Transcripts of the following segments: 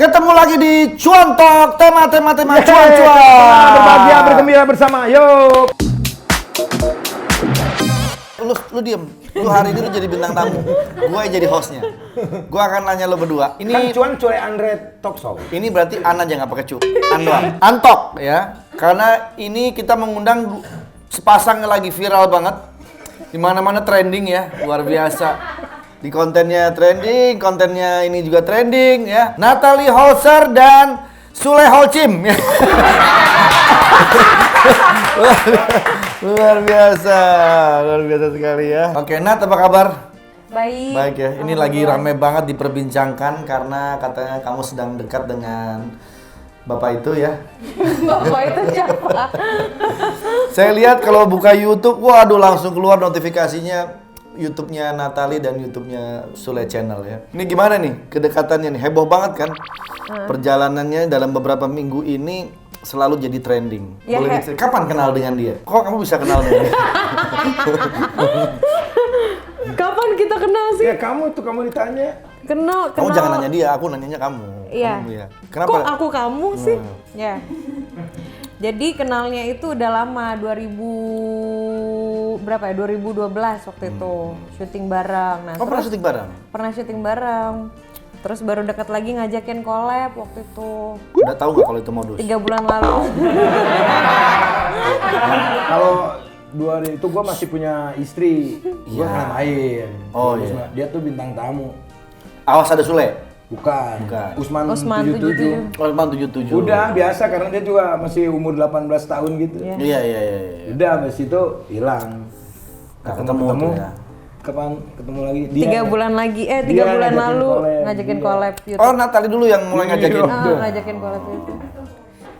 Ketemu lagi di Cuan Talk, tema cuan. Berbahagia, bergembira bersama, yuk. Lu diem, lu hari ini lu jadi bintang tamu, gue yang jadi hostnya. Gue akan nanya lu berdua. Kan Ini Cuan Coy Andre Talk Show. ini berarti An aja nggak pakai cu, An doang. Antok ya, karena ini kita mengundang sepasang yang lagi viral banget, di mana-mana trending ya, luar biasa. Di kontennya trending, kontennya ini juga trending ya. Natalie Holzer dan Sule Holcim. luar biasa sekali ya. Oke, Nat, apa kabar? Baik. Baik ya. Ini lagi rame banget diperbincangkan karena katanya kamu sedang dekat dengan bapak itu ya. Bapak itu siapa? Saya lihat kalau buka YouTube, waduh langsung keluar notifikasinya. YouTube-nya Natalie dan YouTube-nya Sule Channel ya. Ini gimana nih kedekatannya nih? Heboh banget kan? Perjalanannya dalam beberapa minggu ini selalu jadi trending. Ya, Boleh diceritain, kapan kenal dengan dia? Kok kamu bisa kenal dengan dia? Kapan kita kenal sih? Ya kamu ditanya. Kenal. Kamu jangan nanya dia, aku nanyanya kamu. Iya. Kamu, ya. Kok Kenapa? aku kamu sih? Ya. Jadi kenalnya itu udah lama, 2012 waktu itu, syuting bareng. Nah, Kamu pernah syuting bareng? pernah syuting bareng. Terus baru dekat lagi ngajakin collab waktu itu. Udah tahu nggak kalau itu modus? 3 bulan lalu. Kalau dua hari itu gue masih punya istri, gue Iya. main. Oh, Terus iya. Dia tuh bintang tamu. Awas ada Sule? Bukan. Bukan. Usman 77. Osman 77. Udah biasa karena dia juga masih umur 18 tahun gitu. Iya. Udah habis itu hilang. Nggak ketemu tuh ya. Kapan ketemu lagi? 3 bulan lagi, 3 dia bulan ngajakin lalu collab. ngajakin Iya. collab YouTube. Oh, Natalie dulu yang mulai ngajakin. Ngajakin collab YouTube.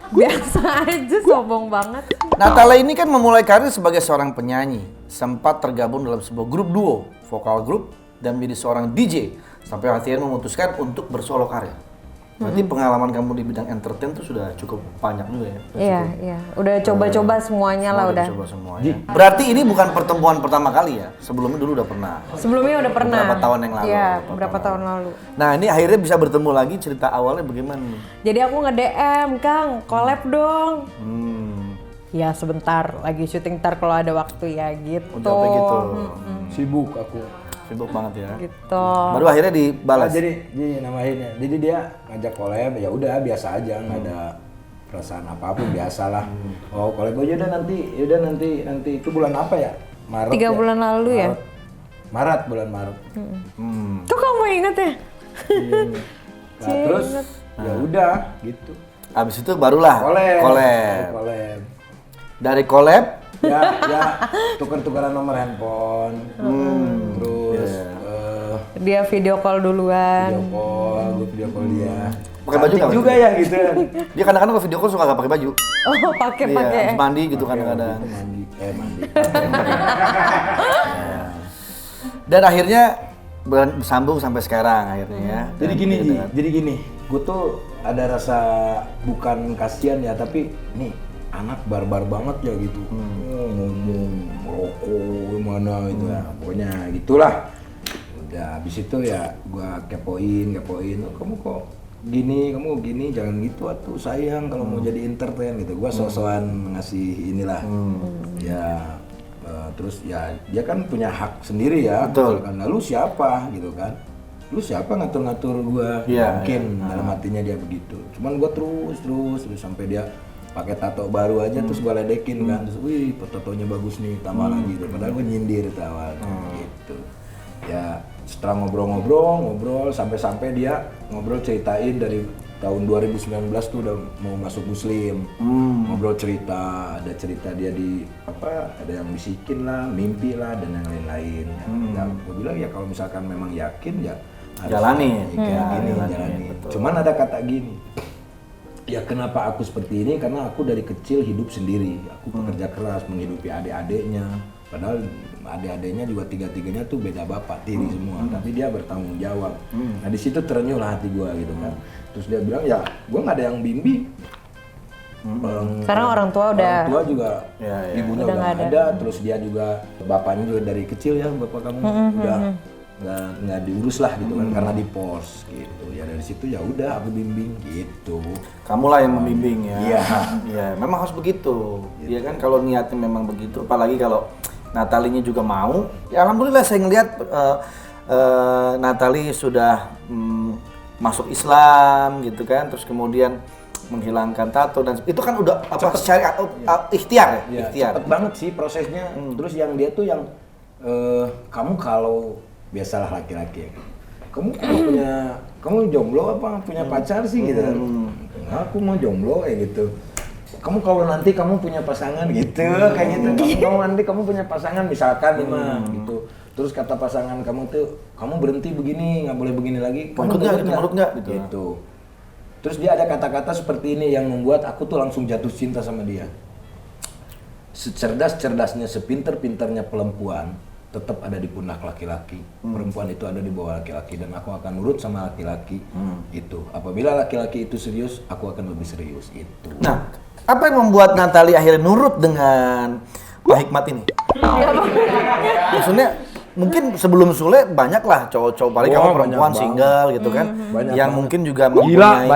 Biasa aja, sombong banget. Natalie ini kan memulai karir sebagai seorang penyanyi, sempat tergabung dalam sebuah grup duo, vokal grup, dan menjadi seorang DJ, sampai akhirnya memutuskan untuk bersolo karir. Berarti pengalaman kamu di bidang entertain tuh sudah cukup banyak juga ya? Iya. Udah coba-coba semuanya lah udah. Coba semuanya. Berarti ini bukan pertemuan pertama kali ya? Sebelumnya dulu udah pernah? Sebelumnya udah pernah. Beberapa tahun yang lalu. Iya, beberapa tahun lalu. Nah, ini akhirnya bisa bertemu lagi, cerita awalnya bagaimana nih? Jadi aku nge-DM, Kang, collab dong. Ya sebentar, lagi syuting ntar kalau ada waktu ya gitu. Udah apa gitu? Sibuk aku. Sibuk banget ya? Gitu. Baru akhirnya dibalas? Jadi namainnya. Jadi dia ngajak collab, ya udah biasa aja, nggak ada perasaan apapun, biasalah. Oh collab aja nanti itu bulan apa ya? Maret. 3 bulan lalu ya? Maret, bulan Maret. Kok kamu inget ya? Nah, terus ya udah gitu. Abis itu barulah collab. Collab. Dari collab, Ya tuker-tukeran nomor handphone. Terus Dia video call duluan. gue video call dia. Pakai baju Cantik nggak? juga ya gitu. dia kadang-kadang kalau video call suka nggak pakai baju. Oh, pakai. Iya, habis mandi gitu kadang-kadang. Mandi. Dan akhirnya bersambung sampai sekarang akhirnya ya. Jadi Dan gini, gitu Ji, kan. jadi gini, gue tuh ada rasa bukan kasihan ya, tapi nih anak barbar banget ya gitu. Ngomong, merokok, gimana gitu ya, pokoknya gitulah. Udah habis itu ya gue kepoin, oh, kamu kok gini, jangan gitu atuh sayang kalau mau jadi entertain gitu. Gue sok-sokan ngasih inilah, ya. Terus ya dia kan punya hak sendiri ya. Betul. Kan lalu siapa gitu kan? Lu siapa ngatur-ngatur gua? Iya, Mungkin dalam hatinya dia begitu. Cuman gua terus sampai dia pakai tato baru aja terus gua ledekin kan. Terus wih, tatonya bagus nih, tambah lagi gitu. Padahal gua nyindir itu awalnya gitu. Ya setelah ngobrol sampai dia ngobrol ceritain dari tahun 2019 tuh udah mau masuk muslim. Ngobrol cerita, ada cerita dia ada yang bisikin lah, mimpi lah dan yang lain-lain. Ya, gue bilang ya kalau misalkan memang yakin ya harus Jalanin. kayak gini, Jalanin, jalanin. betul. Cuman ada kata gini. Ya kenapa aku seperti ini? Karena aku dari kecil hidup sendiri. Aku bekerja keras menghidupi adik-adiknya. Padahal adik-adiknya juga tiga-tiganya tuh beda bapak, tiri semua. Tapi dia bertanggung jawab. Nah di situ terenyuh lah hati gua gitu kan. Terus dia bilang ya gua nggak ada yang bimbing. Sekarang orang tua udah Orang tua juga Ya, ya. ibunya Udah udah nggak nggak ada. Terus dia juga bapaknya juga dari kecil ya bapak kamu udah nggak diurus lah gitu kan karena di pos gitu. Ya dari situ ya udah aku bimbing gitu. Kamu lah yang membimbing ya. Iya. Iya, memang harus begitu. Iya kan kalau niatnya memang begitu, apalagi kalau Natalinya juga mau. Ya alhamdulillah saya ngelihat Natali sudah masuk Islam gitu kan, terus kemudian menghilangkan tato dan itu kan udah apa secara ikhtiar ya? Ikhtiar. Cepet banget sih prosesnya. Terus yang dia tuh yang kamu kalau biasalah laki-laki ya. Kamu jomblo apa punya pacar sih gitu kan. Aku mau jomblo gitu. Kamu kalau nanti kamu punya pasangan gitu kayak gitu. Kamu nanti kamu punya pasangan misalkan nih mah gitu. Terus kata pasangan kamu tuh kamu berhenti begini, nggak boleh begini lagi. Kamu menurut nggak gitu. Gitu. Terus dia ada kata-kata seperti ini yang membuat aku tuh langsung jatuh cinta sama dia. Secerdas-cerdasnya, sepinter-pinternya perempuan tetap ada di pundak laki-laki. Perempuan itu ada di bawah laki-laki dan aku akan nurut sama laki-laki itu. Apabila laki-laki itu serius, aku akan lebih serius itu. Nah, apa yang membuat Natali akhirnya nurut dengan Pak Hikmat ini? Maksudnya mungkin sebelum Sule banyak lah cowok-cowok, paling kamu perempuan single gitu kan, yang mungkin juga mempunyai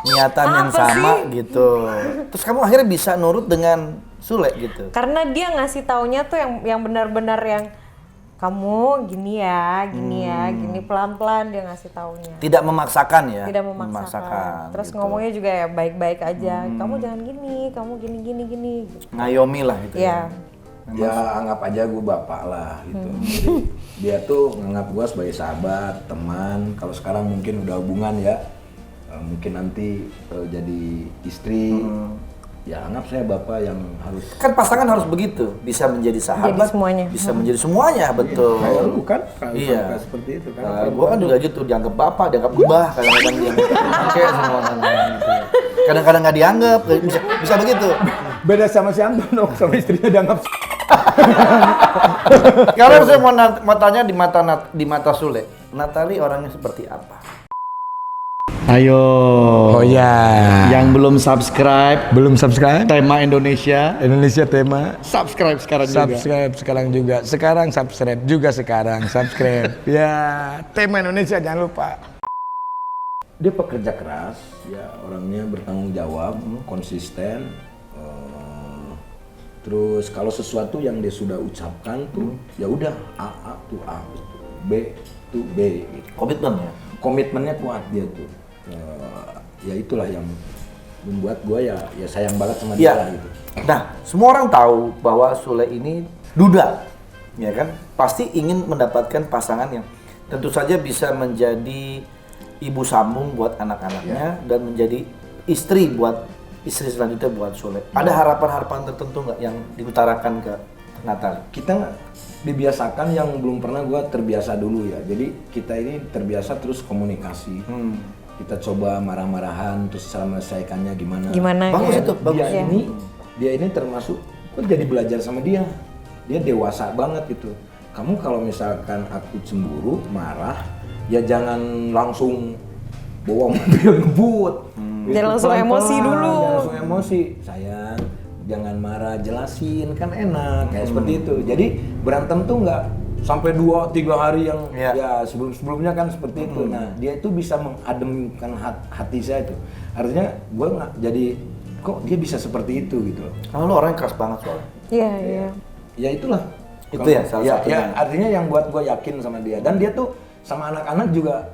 niatan yang sama gitu. Terus kamu akhirnya bisa nurut dengan Sule gitu. Karena dia ngasih taunya tuh yang benar-benar yang kamu gini ya, gini pelan-pelan dia ngasih taunya. Tidak memaksakan ya? Tidak memaksakan. Terus gitu. ngomongnya juga ya baik-baik aja. Kamu jangan gini, kamu gini. Gitu. Ngayomi lah gitu ya. Ya anggap aja gue bapak lah gitu. Jadi, dia tuh nganggap gue sebagai sahabat, teman. Kalau sekarang mungkin udah hubungan ya, mungkin nanti jadi istri. Ya anggap saya bapak yang harus. Kan pasangan harus begitu, bisa menjadi sahabat, Jadi semuanya. bisa menjadi semuanya, betul. Kayak lu kan, Iya. seperti itu kan. Gua kan juga gitu, dianggap bapak, dianggap mbah, kadang-kadang dia oke semua kan gitu. Kadang-kadang nggak dianggap, bisa begitu. Beda sama si Anton, sama istrinya dianggap. Sekarang saya mau tanya di mata Sule, Natali orangnya seperti apa? Ayo. Oh ya. Yang belum subscribe Tema Indonesia Tema. subscribe sekarang juga. Subscribe. Ya, Tema Indonesia jangan lupa. Dia pekerja keras, ya orangnya bertanggung jawab, konsisten. Terus kalau sesuatu yang dia sudah ucapkan tuh, ya udah A tuh A, B tuh B. Gitu. Komitmen ya. Komitmennya kuat dia tuh. Ya itulah yang membuat gue ya sayang banget sama dia lah gitu. Nah, semua orang tahu bahwa Sule ini duda, ya kan? Pasti ingin mendapatkan pasangan yang tentu saja bisa menjadi ibu sambung buat anak-anaknya dan menjadi istri selanjutnya buat Sule. Ada harapan-harapan tertentu nggak yang diutarakan ke Natali? Kita dibiasakan yang belum pernah gue terbiasa dulu ya. Jadi kita ini terbiasa terus komunikasi. Kita coba marah-marahan terus cara menyelesaikannya gimana. Bagus ya? itu, bagus. Dia ini termasuk gue jadi belajar sama dia. Dia dewasa banget gitu. Kamu kalau misalkan aku cemburu, marah, ya jangan langsung bawa mobil ngebut. Jangan langsung emosi dulu. Jangan langsung emosi. Sayang, jangan marah, jelasin kan enak kayak seperti itu. Jadi berantem tuh nggak sampai 2-3 hari yang ya sebelumnya kan seperti itu. Nah dia itu bisa mengademkan hati saya itu. Artinya gue nggak jadi kok dia bisa seperti itu gitu. Kalau lu orangnya keras banget soalnya. Iya. Ya itulah. Itu ya salah satunya. Ya artinya yang buat gue yakin sama dia. Dan dia tuh sama anak-anak juga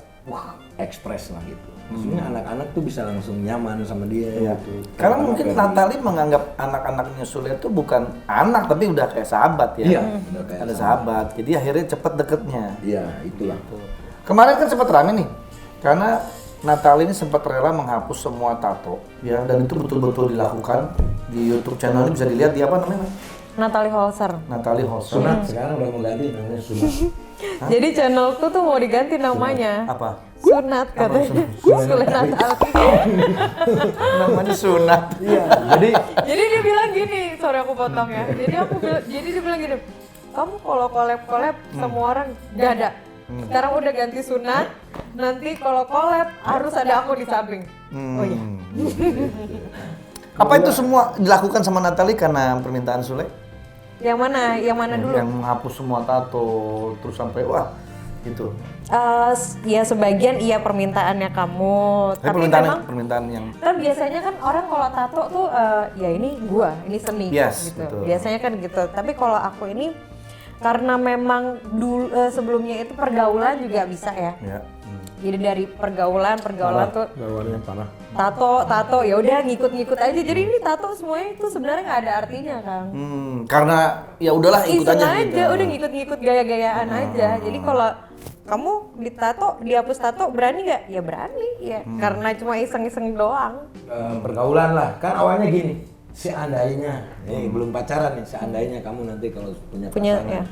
ekspres lah gitu. Maksudnya anak-anak tuh bisa langsung nyaman sama dia gitu. Karena mungkin Natali menganggap anak-anaknya Sule itu bukan anak tapi udah kayak sahabat ya. Iya, udah kayak ada sahabat. Jadi akhirnya cepet deketnya. Iya, itulah. Kemarin kan sempat rame nih. Karena Natali ini sempat rela menghapus semua tato ya, dan itu betul-betul dilakukan di YouTube channel ini, bisa dilihat di apa namanya? Natali Holzer. Natali Holzer. Sunat sekarang udah mau ganti namanya Sunat. Jadi channelku tuh mau diganti namanya. Apa? Sunat katanya. Sule Natali. Namanya Sunat. Iya, Jadi dia bilang gini, sorry aku potong ya. Jadi dia bilang gini, kamu kalau collab semua orang gak ada. Sekarang udah ganti Sunat, nanti kalau collab harus ada aku di samping. Oh iya. Apa itu semua dilakukan sama Natali karena permintaan Sule? Yang mana dulu? Yang menghapus semua tato, terus sampai wah Gitu. Ya sebagian iya permintaannya kamu, tapi memang permintaan yang kan biasanya kan orang kalau tato tuh ya ini gua, ini seni Yes, gitu. betul. Biasanya kan gitu. Tapi kalau aku ini karena memang dulu sebelumnya itu pergaulan juga bisa ya. ya. Jadi dari pergaulan tuh Gawannya parah. tato ya udah ngikut-ngikut aja. Jadi ini tato semuanya itu sebenarnya nggak ada artinya, Kang. Karena ya udahlah ikut Iseng aja aja, gitu. udah ngikut-ngikut gaya-gayaan aja. Jadi kalau kamu ditato, dihapus tato berani nggak? Ya berani ya. Karena cuma iseng-iseng doang. Pergaulan lah, kan awalnya gini. Seandainya, belum pacaran nih, seandainya kamu nanti kalau punya pasangan, ya.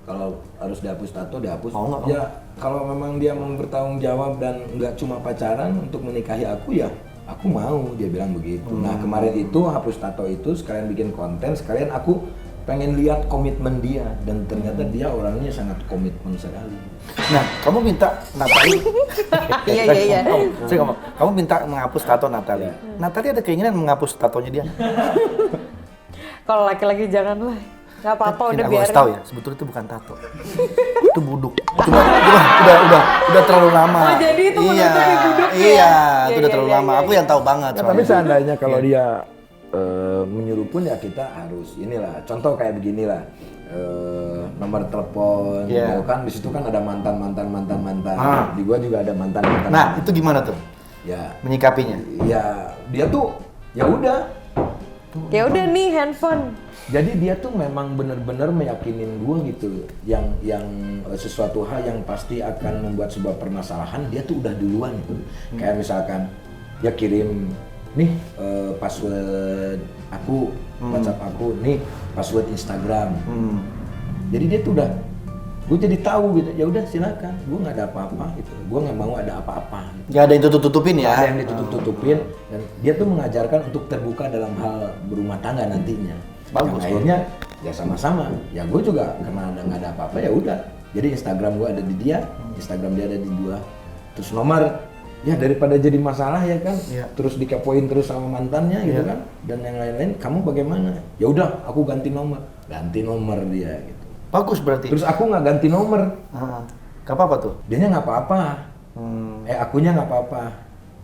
kalau harus dihapus tato, dihapus. Mau nggak? Ya, kalau memang dia mau bertanggung jawab dan nggak cuma pacaran untuk menikahi aku ya, aku mau, dia bilang begitu. Nah kemarin itu hapus tato itu sekalian bikin konten, sekalian aku pengen lihat komitmen dia dan ternyata dia orangnya sangat komitmen sekali. Nah, kamu minta Natali. Iya. Saya ngomong, kamu minta menghapus tato Natali. Natali ada keinginan menghapus tatonya dia. Kalau laki-laki janganlah. Nggak apa-apa, Ini udah aku biarin. kasih tahu ya, sebetulnya itu bukan tato. Itu buduk. Cuma udah terlalu lama. Oh, jadi itu menurutnya di buduk ya? Iya, itu Iya, udah terlalu iya, lama. iya, Aku yang tahu banget. Ya, soalnya. tapi seandainya kalau dia menyuruh pun ya kita harus inilah. Contoh kayak beginilah. Nomor telepon, Iya. kan di situ kan ada mantan. Ah. Di gua juga ada mantan. Nah, itu gimana tuh Ya, menyikapinya? ya dia tuh ya udah. Ya udah nih handphone. Jadi dia tuh memang benar-benar meyakinin gua gitu, yang sesuatu hal yang pasti akan membuat sebuah permasalahan dia tuh udah duluan gitu. Kayak misalkan dia kirim nih password aku, WhatsApp aku, nih password Instagram. Jadi dia tuh udah, gue jadi tahu gitu. Ya udah silakan, gue nggak ada apa-apa gitu. Gue nggak mau ada apa-apa. Gitu. Gak ada yang tutup-tutupin ya? Ada yang ditutup-tutupin dan dia tuh mengajarkan untuk terbuka dalam hal berumah tangga nantinya. Bagus, Yang akhirnya ya sama-sama. Ya gue juga karena nggak ada apa-apa ya udah. Jadi Instagram gue ada di dia, Instagram dia ada di gua. Terus nomor ya daripada jadi masalah ya kan. Iya. Terus dikepoin terus sama mantannya gitu Iya. kan. Dan yang lain-lain kamu bagaimana? Ya udah aku ganti nomor dia gitu. Bagus berarti. Terus aku nggak ganti nomor. Gak apa-apa tuh? Dianya nggak apa-apa. Akunya nggak apa-apa.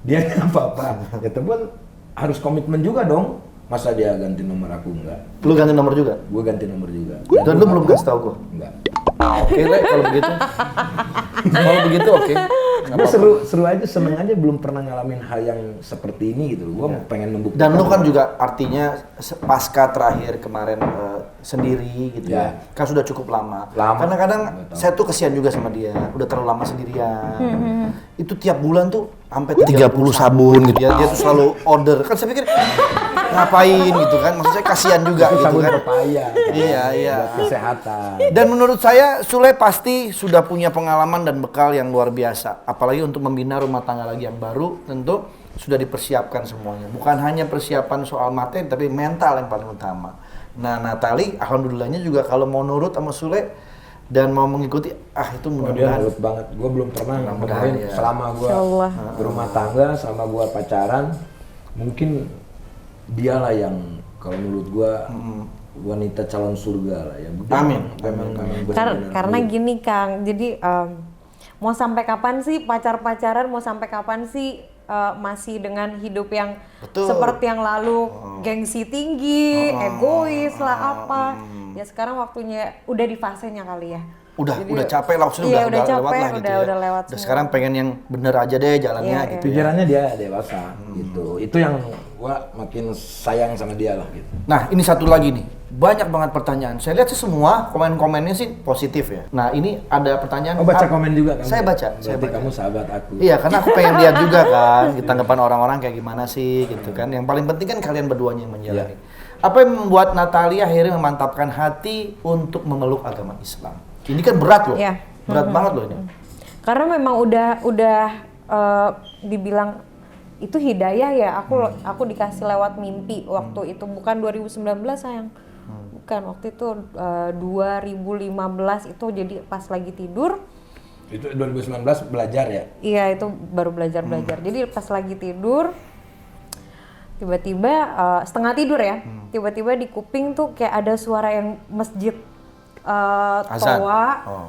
Dia nggak apa-apa. Ya teman harus komitmen juga dong. Masa dia ganti nomor aku enggak? Lu ganti nomor juga? Gue ganti nomor juga. Dan lu belum kasih tau gue? Enggak. Oke Le, kalau begitu. Kalau begitu oke. Nggak Gue apa-apa. seru aja, seneng aja belum pernah ngalamin hal yang seperti ini gitu. Gue pengen membuktikan. Dan lu kan juga artinya pasca terakhir kemarin sendiri gitu ya. Ya. Kan sudah cukup lama. Lama. Kadang-kadang Nggak tahu. saya tuh kesian juga sama dia. Udah terlalu lama sendirian. Itu tiap bulan tuh sampai 30 sabun gitu ya. Dia tuh selalu order. Kan saya pikir ngapain gitu kan. Maksud saya kasihan juga Itu gitu sabun kan. pepaya. Iya, iya. Buat kesehatan. Dan menurut saya Sule pasti sudah punya pengalaman dan bekal yang luar biasa. Apalagi untuk membina rumah tangga lagi yang baru, tentu sudah dipersiapkan semuanya. Bukan hanya persiapan soal materi, tapi mental yang paling utama. Nah, Natali, alhamdulillahnya juga kalau mau nurut sama Sule dan mau mengikuti, itu Dia mudah-mudahan. nurut banget. Gue belum pernah Mudah-mudahan, ngomongin ya. selama gue Insyaallah. berumah tangga, selama gue pacaran, mungkin dialah yang kalau menurut gue wanita calon surga lah ya. Amin. Memang benar-benar Karena gini Kang, jadi mau sampai kapan sih pacaran, mau sampai kapan sih masih dengan hidup yang Betul. seperti yang lalu, gengsi tinggi, egois lah apa. Ya sekarang waktunya udah di fasenya kali ya. Udah capek lah, maksudnya Iya, udah udah lewat capek, lah gitu ya. udah lewat Udah semua. sekarang pengen yang bener aja deh jalannya Iya, gitu. pikirannya dia dewasa gitu. Itu yang gue makin sayang sama dia lah gitu. Nah, ini satu lagi nih. Banyak banget pertanyaan. Saya lihat sih semua komen-komennya sih positif ya. Nah, ini ada pertanyaan. Oh baca komen juga kamu? Saya baca. Berarti Saya baca. kamu sahabat aku. Iya, karena aku pengen lihat juga kan tanggapan orang-orang kayak gimana sih gitu kan. Yang paling penting kan kalian berduanya yang menjalani. Apa yang membuat Natalia akhirnya memantapkan hati untuk memeluk agama Islam? Ini kan berat loh. Iya. Berat banget loh ini. Karena memang udah dibilang itu hidayah ya. Aku dikasih lewat mimpi waktu itu, bukan 2019 sayang. Bukan, waktu itu 2015 itu, jadi pas lagi tidur. Itu 2019 belajar ya? Iya, itu baru belajar. Jadi pas lagi tidur tiba-tiba setengah tidur ya. Tiba-tiba di kuping tuh kayak ada suara yang masjid Azan. toa. Oh.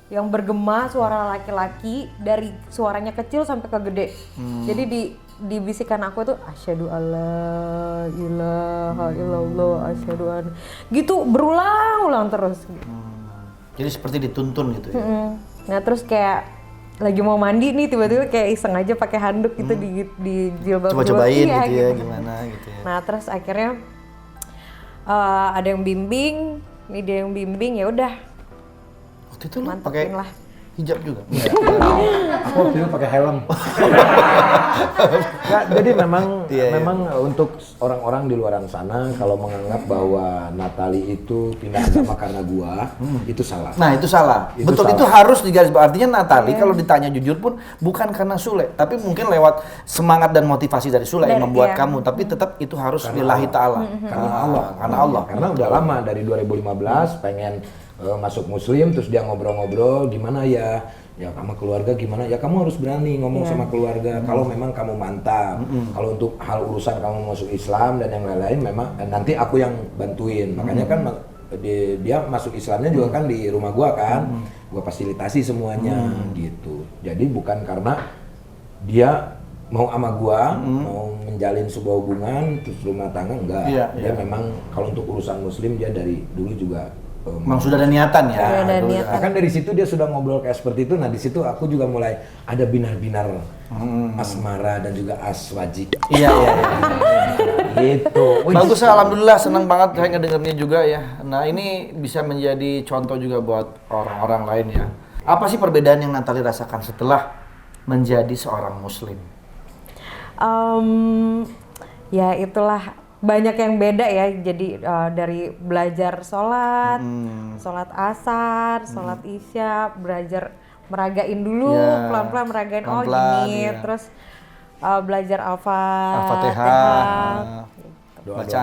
yang bergema suara laki-laki dari suaranya kecil sampai ke gede. Jadi di bisikan aku tuh asyhadu alla ilaha illallah asyhadu an gitu berulang-ulang terus. Jadi seperti dituntun gitu ya. Nah terus kayak lagi mau mandi nih tiba-tiba kayak iseng aja pakai handuk gitu di jilbab. Coba-cobain Iya, gitu ya gimana gitu ya. Nah terus akhirnya ada yang bimbing, ini dia yang bimbing, ya udah Waktu itu lu mantepin pakai lah. hijab juga. Aku waktu itu pakai helm. Nggak, jadi memang Iya. memang untuk orang-orang di luar sana kalau menganggap bahwa Natali itu pindah agama karena gua, itu salah. Nah itu salah. Itu Betul, salah. itu harus digarisbawahi. Artinya Natali kalau ditanya jujur pun bukan karena Sule, tapi mungkin lewat semangat dan motivasi dari Sule yang Dari- membuat iya. kamu. Tapi tetap itu harus lillahi ta'ala. Karena Allah. Karena Allah. Karena udah lama dari 2015 pengen masuk muslim, terus dia ngobrol-ngobrol gimana ya sama keluarga gimana ya, kamu harus berani ngomong sama keluarga kalau memang kamu mantap. Kalau untuk hal urusan kamu masuk Islam dan yang lain-lain memang nanti aku yang bantuin. Makanya kan dia masuk Islamnya juga kan di rumah gua kan, gua fasilitasi semuanya gitu. Jadi bukan karena dia mau sama gua, mau menjalin sebuah hubungan terus rumah tangga, enggak. Iya, Dia iya. memang kalau untuk urusan muslim dia dari dulu juga Memang sudah ada niatan ya. Sudah ada Dulu ya. niatan. Nah, kan dari situ dia sudah ngobrol kayak seperti itu. Nah di situ aku juga mulai ada binar-binar asmara dan juga aswajik Iya, iya, iya. gitu. Bagus ya, alhamdulillah senang banget saya ngedengernya juga ya. Nah ini bisa menjadi contoh juga buat orang-orang lain ya. Apa sih perbedaan yang Natali rasakan setelah menjadi seorang muslim? Ya itulah banyak yang beda ya. Jadi dari belajar sholat, sholat asar, sholat isya, belajar meragain dulu, Ya, pelan-pelan meragain pelan-pelan, gini, ya. terus belajar Al-Fatihah, Al-Fatihah,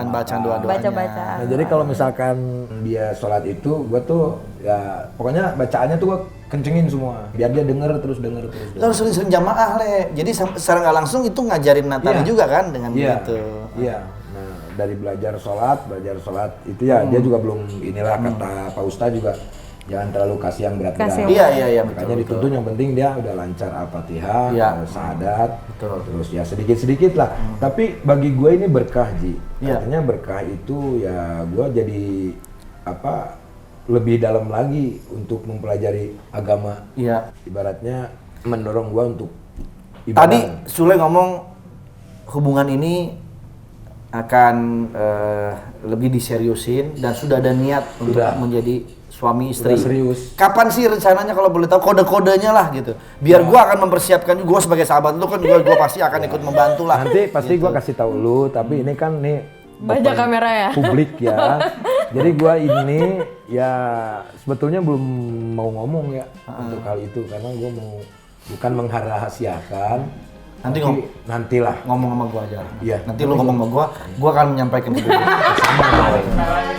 bacaan doa-doanya. baca-baca. Nah jadi kalau misalkan dia sholat itu, gua tuh ya pokoknya bacaannya tuh gua kencengin semua biar dia denger terus. Kita harus sering-sering jamaah Le. Jadi secara nggak langsung itu ngajarin Natali Iya. juga kan dengan Iya, begitu. iya. Nah dari belajar sholat itu ya dia juga belum inilah kata Pak Ustadz juga jangan terlalu kasih yang berat-berat. Kasih yang Iya, Makanya betul, dituntun yang penting dia udah lancar Al-Fatihah, Iya. syahadat, Betul. terus ya sedikit-sedikit lah. Tapi bagi gue ini berkah Ji. Iya. Artinya berkah itu ya gue jadi lebih dalam lagi untuk mempelajari agama. Iya. Ibaratnya mendorong gue untuk Tadi ibadah. Sule ngomong hubungan ini akan lebih diseriusin dan sudah ada niat untuk Sudah. menjadi suami istri. Sudah serius. Kapan sih rencananya kalau boleh tahu kode-kodenya lah gitu. Biar gua akan mempersiapkan, gua sebagai sahabat lu kan gua pasti akan ikut membantu lah. Nanti pasti Gitu. gua kasih tahu lu, tapi ini kan nih Banyak open kamera ya? publik ya. Jadi gua ini ya sebetulnya belum mau ngomong ya untuk hal itu karena gua mau bukan menghahasiakan. Nanti tapi nantilah. ngomong sama gua aja. Iya. Nanti lu ngomong sama gua akan menyampaikan ke dia.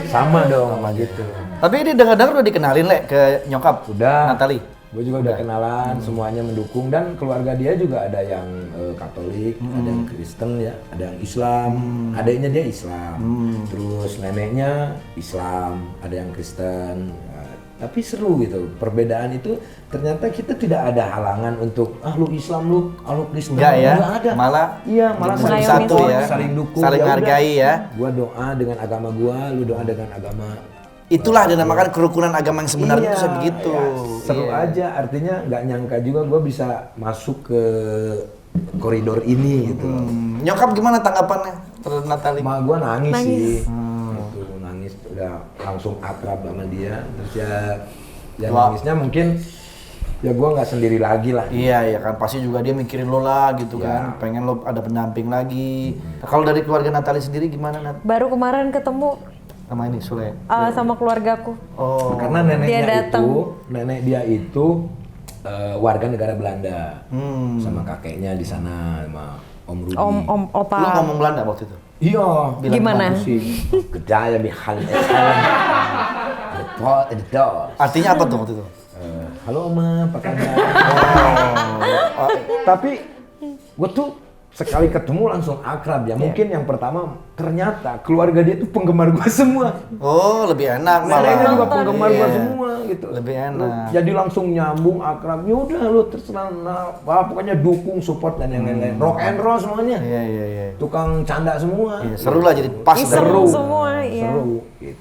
Sama dong gitu. Tapi ini dengar-dengar udah dikenalin Le ke nyokap. Udah. Natali. Gue juga udah kenalan, semuanya mendukung dan keluarga dia juga ada yang Katolik, ada yang Kristen ya, ada yang Islam, adiknya dia Islam, terus neneknya Islam, ada yang Kristen. Ya, tapi seru gitu, perbedaan itu ternyata kita tidak ada halangan untuk lu Islam lu Kristen, Enggak ya? nggak ada. Malah Iya, malah saling mengayomi satu support, ya. saling dukung, Saling udah. menghargai ya. Gua doa dengan agama gua, lu doa dengan agama. Itulah dinamakan kerukunan agama yang sebenarnya itu begitu. ya, seru Iya. aja, artinya nggak nyangka juga gue bisa masuk ke koridor ini gitu. Nyokap gimana tanggapannya terhadap Natali? Ma gue nangis, Nangis. sih, gitu, nangis udah langsung akrab sama dia, terus ya Wah. nangisnya mungkin ya gue nggak sendiri lagi lah. Iya, ya kan pasti juga dia mikirin lo lah gitu Iya. kan. Pengen lo ada pendamping lagi. Nah, kalau dari keluarga Natali sendiri gimana Nat? Baru kemarin ketemu Sama ini Sule. sama keluargaku. Oh. Karena Dia nenek datang. dia itu warga negara Belanda, Hmm. sama kakeknya di sana sama Om Rudi. Om Lo opa. ngomong Belanda waktu itu? Iya. Gimana? Kedaya bihal the pot and the door. Artinya apa tuh waktu itu? Halo Oma, apa kabar? Tapi gue tuh sekali ketemu langsung akrab ya. Mungkin yang pertama ternyata keluarga dia tuh penggemar gua semua. Oh, lebih enak Neneknya malah. juga penggemar gua Iya. semua gitu. Lebih enak. Jadi langsung nyambung akrab. Ya udah lu terserah, wah pokoknya dukung, support dan yang lain-lain. Rock and roll semuanya. Iya. Tukang canda semua. Iya, seru lah jadi pas. Iseng dah. semua, iya. Seru gitu.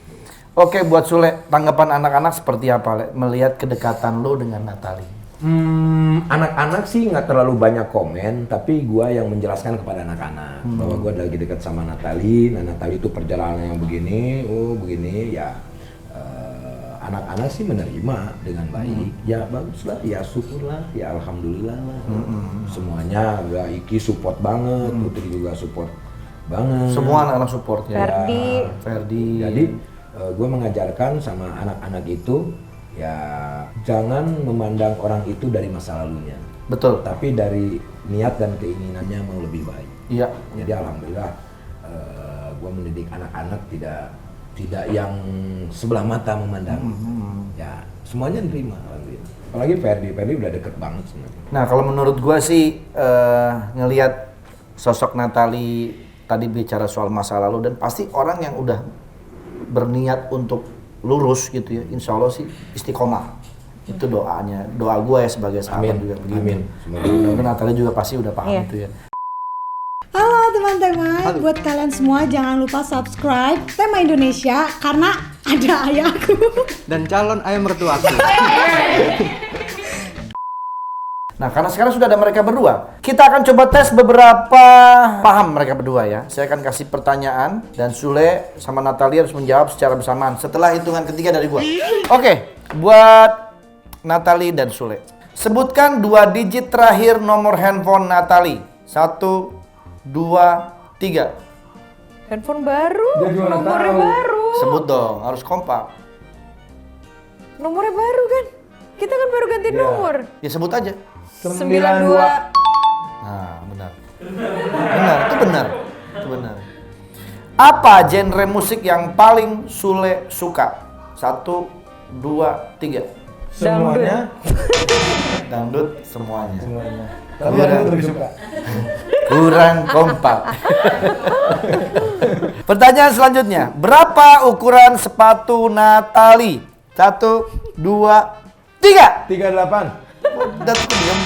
Oke, buat Sule, tanggapan anak-anak seperti apa, Le? Melihat kedekatan lo dengan Natalie? Anak-anak sih nggak terlalu banyak komen, tapi gua yang menjelaskan kepada anak-anak bahwa gua lagi dekat sama Natalie. Nah, Natalie itu perjalanan yang begini, begini ya. Anak-anak sih menerima dengan baik. Ya baguslah, ya syukurlah, ya alhamdulillah lah. Semuanya gak Iki support banget, Putri juga support banget. Semua anak-anak support ya. Ferdi. Jadi gue mengajarkan sama anak-anak itu ya jangan memandang orang itu dari masa lalunya, Betul. tapi dari niat dan keinginannya mau lebih baik. Iya. Jadi alhamdulillah gue mendidik anak-anak tidak yang sebelah mata memandang. Ya semuanya nerima alhamdulillah. Apalagi Ferdi udah deket banget sebenarnya. Nah, kalau menurut gua sih ngelihat sosok Natalie tadi bicara soal masa lalu dan pasti orang yang udah berniat untuk lurus gitu ya, insya Allah sih istiqomah. Itu doanya, doa gue ya sebagai sahabat Amin. juga begitu. Amin. Semoga Natalie juga pasti udah paham Iya. itu ya. Halo teman-teman, buat kalian semua jangan lupa subscribe Tema Indonesia karena ada ayahku. Dan calon ayah mertuaku. Nah, karena sekarang sudah ada mereka berdua, kita akan coba tes beberapa paham mereka berdua ya. Saya akan kasih pertanyaan dan Sule sama Natalie harus menjawab secara bersamaan setelah hitungan ketiga dari gua. Oke, buat Natalie dan Sule. Sebutkan 2 digit terakhir nomor handphone Natalie. 1, 2, 3. Handphone baru, Dia juga nggak nomornya tahu. baru. Sebut dong, harus kompak. Nomornya baru kan? Kita kan baru ganti Iya. nomor. Ya sebut aja. 92. Nah, benar. Benar, itu benar. Itu benar. Apa genre musik yang paling Sule suka? 1, 2, 3. Semuanya. Dangdut semuanya. Tapi Kurang. yang lebih suka. Kurang kompak. Pertanyaan selanjutnya, berapa ukuran sepatu Natalie? 1, 2, 3. 38. Udah tuh diam.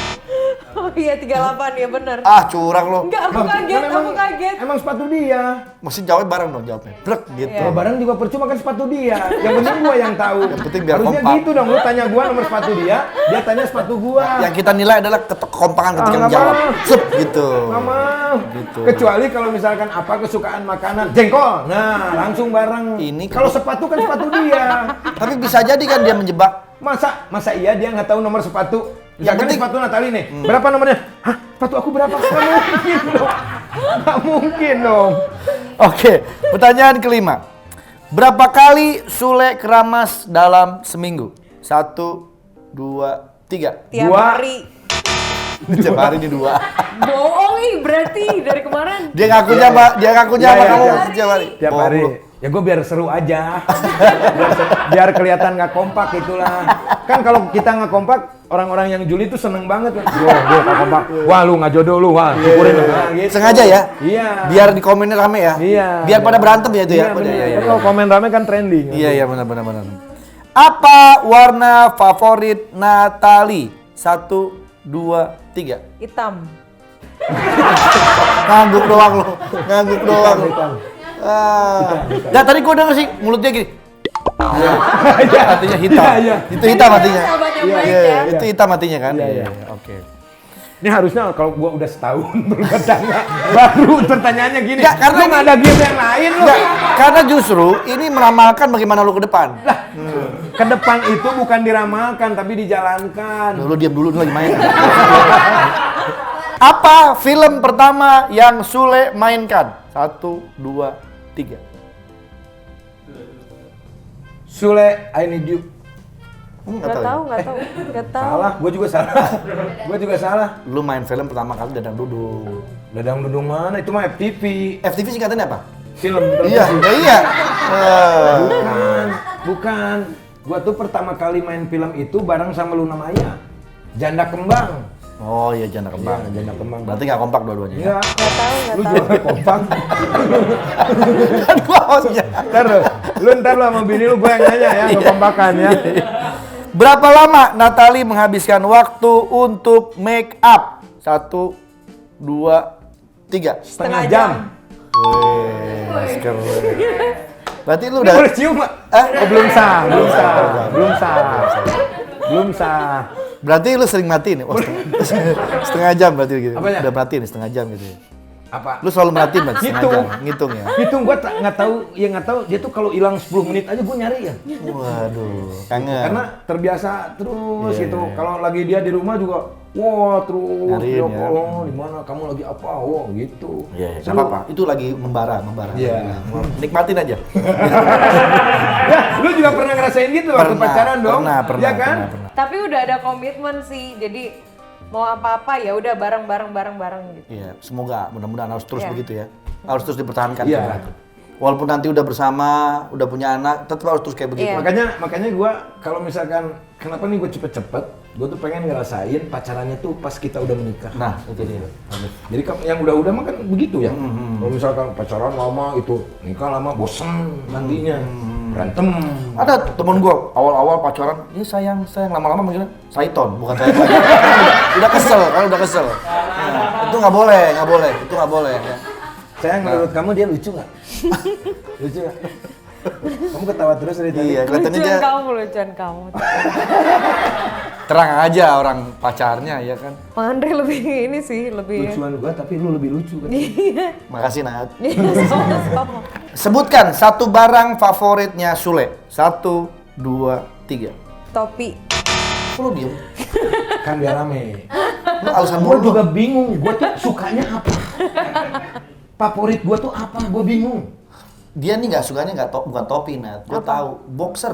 Oh iya 38 ya benar. Ah, curang lo. Enggak, aku kaget, aku kaget. Emang sepatu dia. Mesti jawab bareng dong jawabnya. Brek gitu. Iya. Kalau barang juga percuma kan sepatu dia. Yang penting gua yang tahu. Yang penting biar harusnya kompak. gitu dong, lu tanya gua nomor sepatu dia tanya sepatu gua. Yang kita nilai adalah kekompakan ketika nggak menjawab. mau. Sep gitu. Nggak mau. Gitu. Kecuali kalau misalkan apa kesukaan makanan, jengkol. Nah, langsung bareng. Ini kalau sepatu kan sepatu dia. Tapi bisa jadi kan dia menjebak. Masa iya dia nggak tahu nomor sepatu? Yang Misalkan penting- sepatu Natalie nih, berapa nomornya? Hah, sepatu aku berapa? Nggak mungkin dong. Nggak mungkin dong. Oke, pertanyaan kelima. Berapa kali Sule keramas dalam seminggu? 1, 2, 3. Tiap Dua. hari. Tiap hari ini 2. Bohong ih berarti dari kemarin. Dia ngakunya Pak, dia ngakunya Iya, apa iya, kamu iya. setiap hari? Tiap Bohong hari. lu. Ya gue biar seru aja. biar kelihatan nggak kompak itulah. Kan kalau kita nggak kompak, orang-orang yang juli tuh seneng banget. Gue nggak kompak. Wah lu nggak jodoh lu, wah syukurin lu. Nah, gitu. Sengaja ya? Iya. Biar di komennya rame ya? Iya. Biar pada berantem ya itu ya? Iya, bener. Kan kalau komen rame kan trending. Iya benar. Apa warna favorit Natalie? 1, 2, 3. Hitam. Ngangguk doang lo. Ngangguk doang. Ah. Nah, tadi gua denger sih mulutnya gini. Artinya hitam. Iya. Itu hitam artinya. Sahabat yang Iya, baik iya, ya. itu hitam artinya kan? Iya. Oke. Ini harusnya kalau gua udah setahun bertanya baru pertanyaannya gini. Nggak, karena lu nggak ada game yang lain lu. Enggak, karena justru ini meramalkan bagaimana lu ke depan. Ke depan itu bukan diramalkan tapi dijalankan. Lu diam dulu, lu lagi main. Apa film pertama yang Sule mainkan? 1, 2, 3. Sule, I need you. Nggak tahu. Salah, gua juga salah. Lu main film pertama kali Dadang Dudung. Dadang Dudung mana? Itu mah FTV. FTV singkatannya apa? Film. Iya. Bukan. Gua tuh pertama kali main film itu bareng sama Luna Maya. Janda Kembang. Oh iya janda kembang. Iya, janda kembang. Berarti nggak kompak dua-duanya. Ya? Iya. Nggak tahu. Lu juga kompak. Kan gua hostnya. Ntar lu sama bini lu gue yang nanya ya, kekompakan ya. Berapa lama Natalie menghabiskan waktu untuk make up? 1, 2, 3. Setengah jam. Wih, keren. Berarti lu Ini udah boleh cium nggak? Oh, belum sah. berarti lu sering matiin ya? Oh, setengah jam berarti gitu. Apanya? Udah matiin setengah jam gitu ya. Apa? Lu selalu merhatiin berarti setengah Hitung. jam, ngitung ya. Hitung gua nggak tahu dia tuh kalau hilang 10 menit aja gua nyari ya. Waduh, kangen. Karena terbiasa terus Iya, gitu. iya. Kalau lagi dia di rumah juga, wah terus Nyariin dia ya. kalau di mana kamu lagi apa, wah gitu. Iya, Seru. nggak apa-apa. Itu lagi membara. Iya. Nikmatin aja. Ya, lu juga pernah ngerasain gitu waktu Pernah, pacaran dong? pernah, Iya kan? pernah. Tapi udah ada komitmen sih, jadi mau apa-apa ya udah bareng gitu. Iya, semoga mudah-mudahan harus terus Iya. begitu ya. Harus terus dipertahankan. Iya. kayak gitu. Walaupun nanti udah bersama, udah punya anak, tetap harus terus kayak begitu. Iya. Makanya gua kalau misalkan kenapa nih gue cepet-cepet, gue tuh pengen ngerasain pacarannya tuh pas kita udah menikah. Nah, itu dia. Jadi yang udah-udah mah kan begitu ya. Kalau misalkan pacaran lama itu nikah lama bosen nantinya berantem. Ada temen gua awal-awal pacaran, ini sayang, lama-lama manggilnya Saiton, bukan saya. Udah kesel, kan udah kesel. Nah, itu nggak boleh, ya. Sayang, menurut kamu dia lucu nggak? Lucu nggak? Kamu ketawa terus dari tadi. Iya, kelihatannya dia Lucuan kamu. terang aja orang pacarnya, ya kan. Bang Andre lebih ini sih, lebih. Lucuan gua tapi lu lebih lucu kan? Makasih Nat. Iya, sama-sama. Sebutkan satu barang favoritnya Sule. 1, 2, 3. Topi. Kok lu diem? Kan biar rame. Lu alasan Gua mulu. juga bingung, gua tuh sukanya apa? Favorit gua tuh apa? Gua bingung. Dia nih nggak sukanya bukan topi Nat. Gua tahu, boxer.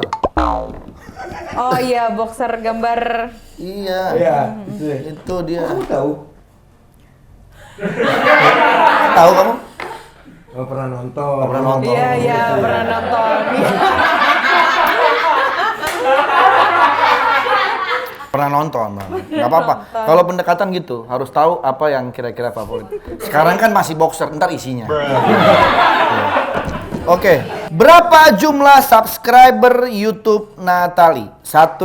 Oh iya, boxer gambar. Iya. Iya, itu ya. Itu dia. Kamu tahu? Tahu kamu? Oh, pernah nonton. Oh, pernah nonton. Iya, pernah nonton. Pernah nonton, Bang. Nggak apa-apa. Kalau pendekatan gitu, harus tahu apa yang kira-kira favorit. Sekarang kan masih boxer, ntar isinya. Iya. Oke, berapa jumlah subscriber YouTube Natalie? 1,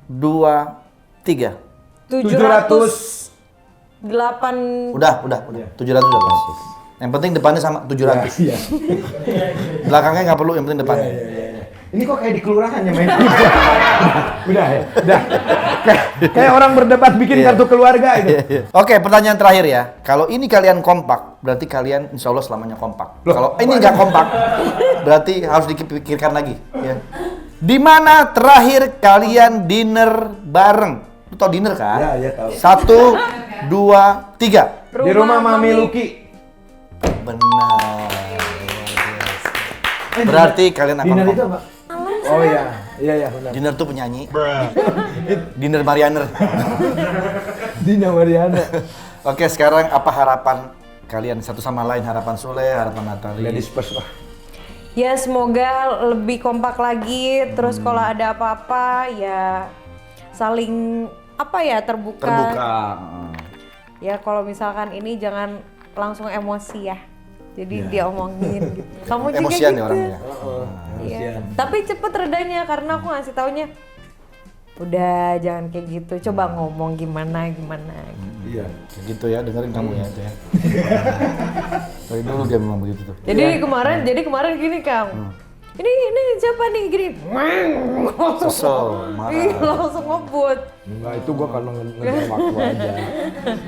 2, 3. 708. Udah. 700 udah pas. Yang penting depannya sama 700. Iya. Belakangnya nggak perlu, yang penting depannya. Ini kok kayak di kelurahan ya main Udah ya, udah. Kayak orang berdebat bikin kartu keluarga itu. Oke, pertanyaan terakhir ya. Kalau ini kalian kompak, berarti kalian insya Allah selamanya kompak. Kalau ini nggak kompak, berarti harus dipikirkan lagi. Ya. Di mana terakhir kalian dinner bareng? Lu tau dinner kan? Ya, tahu. 1, 2, 3. Di rumah Mami Luki. Benar. Berarti kalian akan Dinner itu kompak. apa? Oh iya benar. Dinner tuh penyanyi. Dinner Marianer. Dina Mariana. Oke, sekarang apa harapan kalian satu sama lain? Harapan Sule, harapan Natalie. Ladies first lah. Ya semoga lebih kompak lagi. Terus kalau ada apa-apa ya saling terbuka. Ya kalau misalkan ini jangan langsung emosi ya. Jadi dia omongin gitu. Kamu juga Emosian gitu. ya orangnya. Iya. Tapi cepet redanya karena aku ngasih taunya udah jangan kayak gitu. Coba ngomong gimana. Iya. Kayak gitu ya, dengerin kamu ya. Dari dulu dia memang begitu tuh. Jadi kemarin gini Kang. Ini siapa nih gini? Kesel, marah. Ih, langsung ngebut. Enggak, itu gua kalau ngejar waktu aja.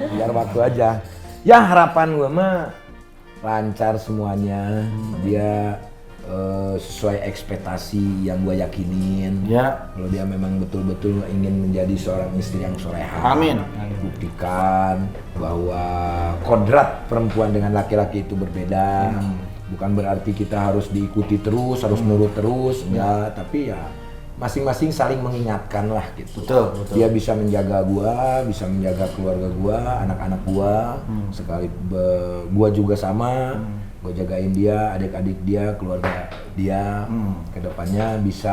Ngejar waktu aja. Ya harapan gua mah lancar semuanya. Dia sesuai ekspektasi yang gue yakinin. Ya. Kalau dia memang betul-betul ingin menjadi seorang istri yang soleha. Amin. Buktikan bahwa kodrat perempuan dengan laki-laki itu berbeda. Bukan berarti kita harus diikuti terus, harus nurut terus, enggak. Tapi ya masing-masing saling mengingatkan lah gitu. Betul. Dia bisa menjaga gua, bisa menjaga keluarga gua, anak-anak gua. Sekali gua juga sama. Gue jagain dia, adik-adik dia, keluarga dia. Kedepannya bisa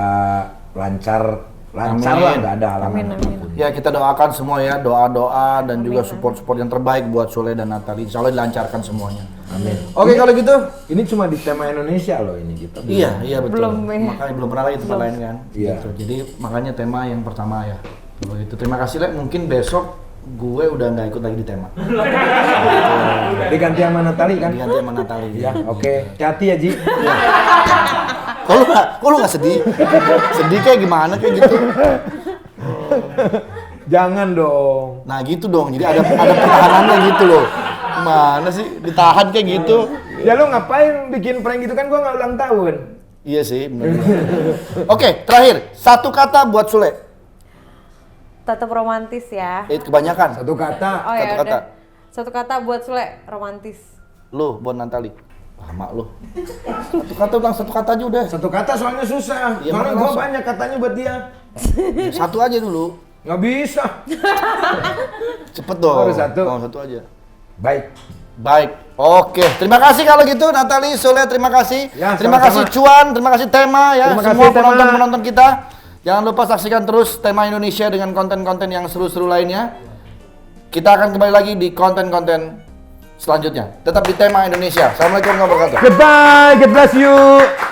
lancar lancar Amin. lah, nggak ada halangan. Ya kita doakan semua ya, doa-doa dan juga support-support yang terbaik buat Sule dan Natali. Insya Allah dilancarkan semuanya. Amin. Oke kalau gitu. Ini cuma di tema Indonesia loh ini kita. Iya betul. Belum, ya. Makanya belum pernah lagi tempat lain kan. Iya. Gitu. Jadi makanya tema yang pertama ya. Begitu. Terima kasih Le. Mungkin besok gue udah nggak ikut lagi di tema. Diganti sama Natali kan? Diganti sama Natali. Ya, oke. Hati ya Ji. Kok lu nggak sedih? Sedih kayak gimana kayak gitu? Jangan dong. Nah gitu dong. Jadi ada pertahanannya gitu loh. Mana sih ditahan kayak gitu? Ya lu ngapain bikin prank gitu kan gua nggak ulang tahun. Iya sih. Bener. Oke terakhir satu kata buat Sule. Tetap romantis ya. Kebanyakan. Satu kata. Oh ya Satu kata. udah. Satu kata buat Sule, romantis. Lu buat Natali. Lama lu. Satu kata ulang satu kata aja udah. Satu kata soalnya susah. Iya, Soalnya makanya gua langsung. banyak katanya buat dia. Satu aja dulu. Nggak bisa. Cepet dong. Harus satu. Oh, satu aja. Baik. Baik. Oke, terima kasih kalau gitu Natali, Sule, terima kasih. Ya, Terima kasih sama-sama. Cuan, terima kasih Tema ya. Terima Semua kasih, Tema. penonton-penonton kita. Jangan lupa saksikan terus Tema Indonesia dengan konten-konten yang seru-seru lainnya. Kita akan kembali lagi di konten-konten selanjutnya. Tetap di Tema Indonesia. Assalamualaikum warahmatullahi wabarakatuh. Goodbye. God bless you.